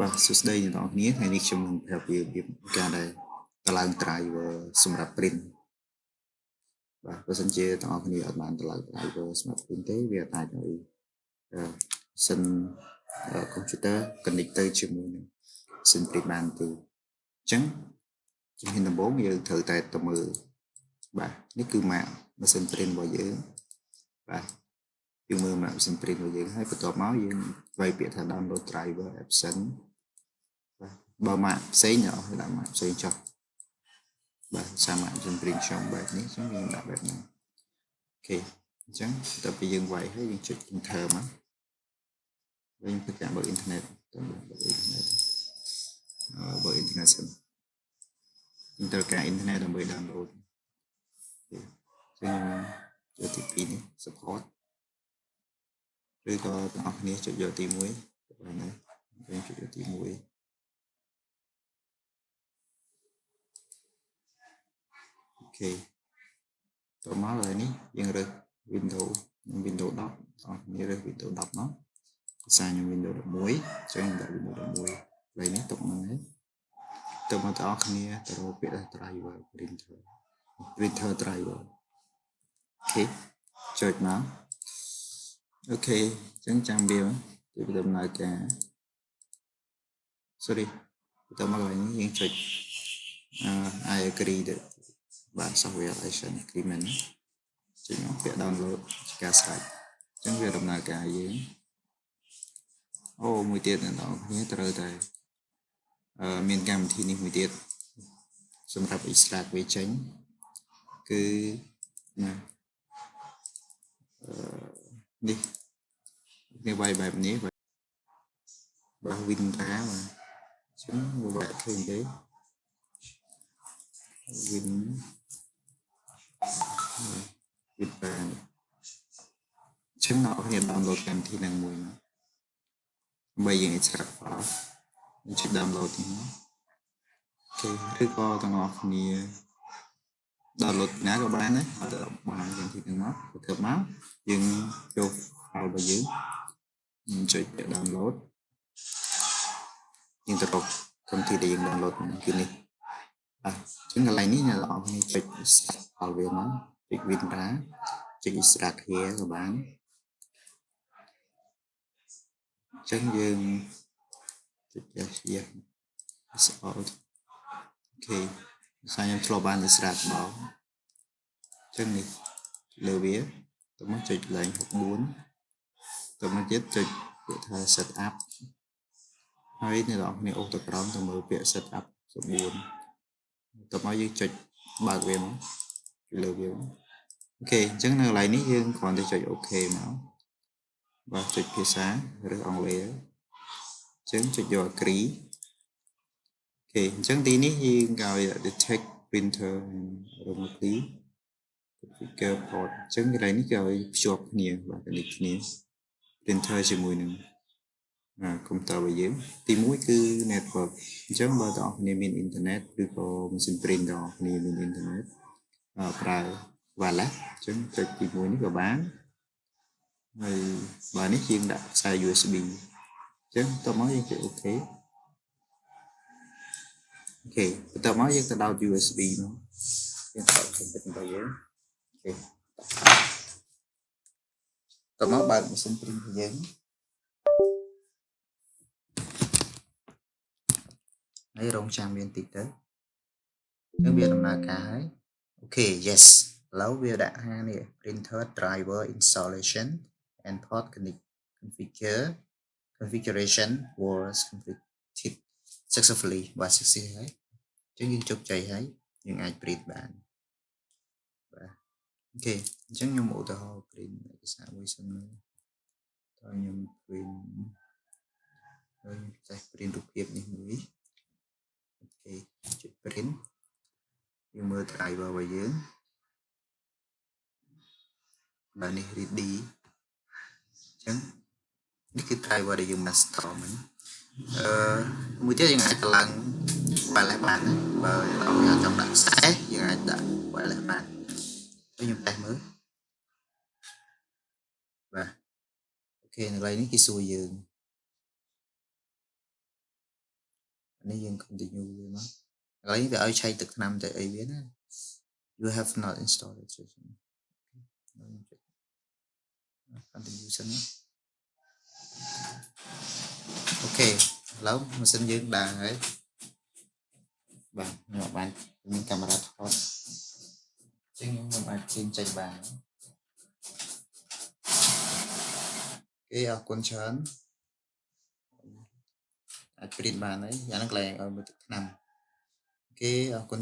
បាទសួស្តីអ្នកនរគ្នាថ្ងៃនេះខ្ញុំនឹងប្រាប់ពីការដែលតម្លើង driver សម្រាប់ print បាទបើសិនជាអ្នកនរគ្នាអត់បានតម្លើង driver សម្រាប់ print ទេវាអាចឲ្យសិន computer connect ទៅជាមួយនឹង machine print បានទេអញ្ចឹងជំហានដំបូងយើងត្រូវតែទៅមើលបាទនេះគឺ map machine print របស់យើងបាទយើងមើល map machine print របស់យើងហើយបន្ទាប់មកយើងវាយពាក្យថា download driver option បាទបើម៉ាកផ្សេងអ្នកឲ្យដាក់ម៉ាកផ្សេងចុះបាទសាមញ្ញជំព្រៀងខ្ញុំបែបនេះអញ្ចឹងយើងដាក់បែបហ្នឹងអូខេអញ្ចឹងដល់ពេលយើងវាយហើយយើងចុច enter មកវិញប្រចាំបើអ៊ីនធឺណិតទៅបើអ៊ីនធឺណិតបើអ៊ីនធឺណិតសិនយើងត្រូវការអ៊ីនធឺណិតដើម្បី download អញ្ចឹងចូលទី2នេះ support ឬក៏បងប្អូនគ្នាចុចយកទី1បានហើយយើងចុចយកទី1អូខេតមកឥឡូវនេះយើងរើស Windows និង Windows 10បងប្អូនគ្នារើស Windows 10មកភាសាខ្ញុំ Windows 11អញ្ចឹងដាក់ Windows 11ឥឡូវនេះទុកហ្នឹងហើយទៅមកបងប្អូនគ្នាទៅរកពាក្យថា driver printer driver អូខេចុចមកអូខេអញ្ចឹងចាំវាទៅដំណើរការ sorry ទៅមកកន្លែងនេះយើងចុចI agree ទៅបាទ software license agreement ចុចមកពាក្យ download ជាការស្រេចអញ្ចឹងវាដំណើរការយើងអូមួយទៀតអ្នកនរគ្នាត្រូវតែមានកម្មវិធីនេះមួយទៀតសម្រាប់ extract វាចេញគឺណានេះវាវាយបែបនេះបាទ WinRAR បាទអញ្ចឹងវាឃើញទេ WinRAR អញ្ចឹងអ្នកគ្នា download កម្មវិធីហ្នឹងមួយមកដើម្បីយើង extract file យើងចុច download នេះមកអូខេឬក៏ទាំងអស់គ្នា download ណាក៏បានដែរអត់បានកម្មវិធីហ្នឹងមកបន្ទាប់មកយើងចូល file របស់យើងចុច download យើងទៅរកកម្មវិធីដែលយើង download គឺនេះអញ្ចឹងកន្លែងនេះអ្នកនរគ្នាចុច extract file វាមកចុច WinRAR ចុច extract here ក៏បានអញ្ចឹងយើងចុច yes yes all អូខេសារខ្ញុំធ្លាប់បាន extract មកអញ្ចឹងនេះលើវាទៅមកចុចលេខ64ទៅមកទៀតចុចពាក្យថា set up ហើយអ្នកនរគ្នាអូសទៅក្រោមទៅមើលពាក្យ set up 9ទៅមកយើងចុចបើកវាមកលើវាអូខេអញ្ចឹងនៅកន្លែងនេះយើងគ្រាន់តែចុចអូខេមកបាទចុចភាសាឬអង់គ្លេសអញ្ចឹងចុចយក agree អូខេអញ្ចឹងទីនេះយើងឲ្យ detect printer remotely configure port អញ្ចឹងកន្លែងនេះគេឲ្យភ្ជាប់គ្នាបាទ connect គ្នា printer ជាមួយនឹងcomputer របស់យើងទី1គឺ network អញ្ចឹងបើបងប្អូនគ្នាមានអ៊ីនធឺណិតឬក៏ machine print បងប្អូនគ្នាមានអ៊ីនធឺណិតប្រើ wireless អញ្ចឹងចុចទី1នេះក៏បានហើយបើនេះយើងដាក់ខ្សែ USB អញ្ចឹងតោះមកយើងចុច OK អូខេបន្ទាប់មកយើងទៅដោត USB មកយើងដោតសម្ពាធរបស់យើងអូខេតោះមកបើក machine print របស់យើងហើយរងចាំមានតិចទៅអញ្ចឹងវាដំណើរការហើយអូខេ yes ឥឡូវវាដាក់ថានេះ printer driver installation and port configuration was completed successfully បាទ success ហើយអញ្ចឹងយើងជោគជ័យហើយយើងអាច print បានបាទអូខេអញ្ចឹងខ្ញុំឧទាហរណ៍ print ឯកសារមួយសិនមើលតើខ្ញុំ print ហើយចេះ print រូបភាពនេះមួយអូខេចុច print យើងមើល driver របស់យើងបាទនេះ ready អញ្ចឹងនេះគឺ driver ដែលយើង master មិញមួយទៀតយើងអាចតម្លើង wireless បានណាបើយើងចង់ដាក់ខ្សែយើងអាចដាក់ wireless បានខ្ញុំតេស្តមើលបាទអូខេនៅកន្លែងនេះគេសួរយើង នេះយើង continue វាមកឥឡូវវាឲ្យឆែកទឹកថ្នាំទៅអីវាណា you have not installed it continue សិនណាអូខេឥឡូវម៉ាស៊ីនយើងដើរហើយបាទខ្ញុំបានមានកាមេរ៉ាថតចឹងខ្ញុំអាចជិះចេញបានអូខេអរគុណច្រើនអាចព្រីតបានហើយយ៉ាងហ្នឹងកន្លែងឲ្យមើលទឹកថ្នាំអូខេអរគុណ